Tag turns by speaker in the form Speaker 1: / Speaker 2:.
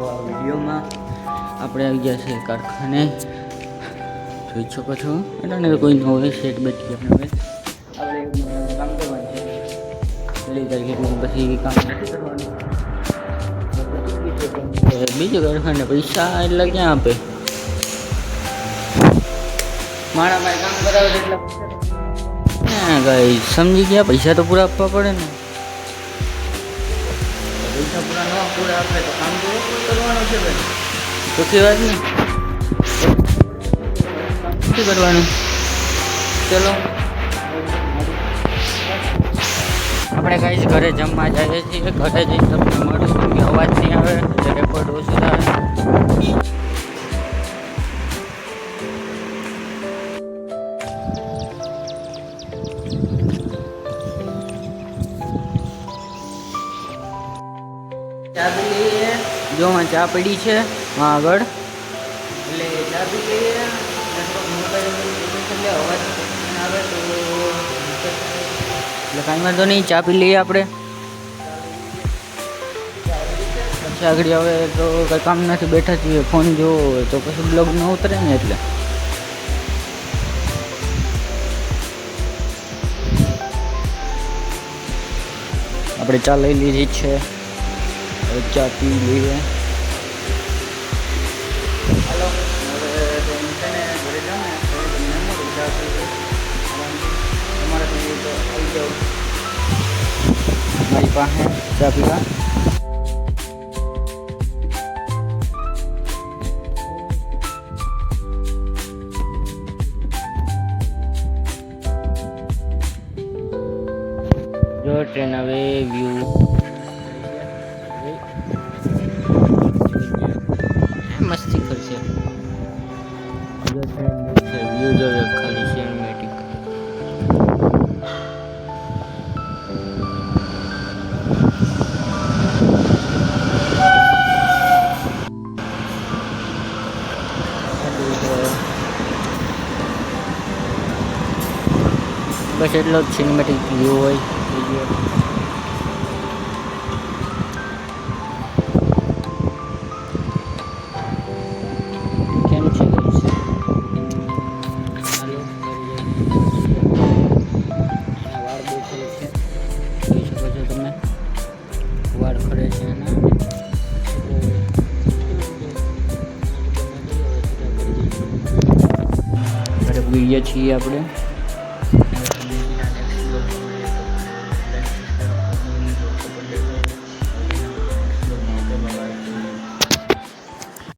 Speaker 1: નવા વિડીયોમાં આપણે આવી ગયા છે કારખાને. જોઈ શકો છો એટલે કોઈ ન હોય સેટ બેઠી આપણે કામ કરવાનું છે. પહેલી તારીખે પછી કામ નથી કરવાનું. બીજું કારખાને પૈસા એટલે ક્યાં આપે? મારા ભાઈ કામ કરાવે એટલે પૈસા ગઈ સમજી ગયા. પૈસા તો પૂરા આપવા પડે ને. પૈસા પૂરા આપે તો કામ તો કરવાનું છે ભાઈ. ચોખ્ખી વાત ને શું કરવાનું. ચલો આપણે કાંઈ ઘરે જમવા જઈએ છીએ. ઘરે જઈને તમને મળું કે અવાજ નહીં આવે એટલે રેકોર્ડ ઓછું થાય. ચા પી લઈએ. જો ચા પડી છે આગળ એટલે ચા પી લઈએ. મોબાઈલ અવાજ આવે તો એટલે કાંઈ વાંધો નહીં. ચા પી લઈએ આપણે. પછી આગળ હવે તો કંઈ કામ નથી, બેઠા છીએ. ફોન જોવો તો પછી બ્લોગ ન ઉતરે ને એટલે આપણે ચા લઈ લીધી છે. ચા પી લઈએ. હાલો હવે છે ને ઘરે જાઉં ને ચા પી તમારે તો આવી જાઓ મારી પાસે ચા પીવા. જો ટ્રેન હવે વ્યૂ મસ્તી કરશે. વ્યૂ જોયો ખાલી સિનેમેટિક. બસ એટલો જ સિનેમેટિક વ્યૂ હોય. કેમ છે વાળ બહુ ખરે છે, જોઈ શકો છો તમે. વાળ ખરે છે એના. ઘરે ભૂલીએ છીએ આપણે.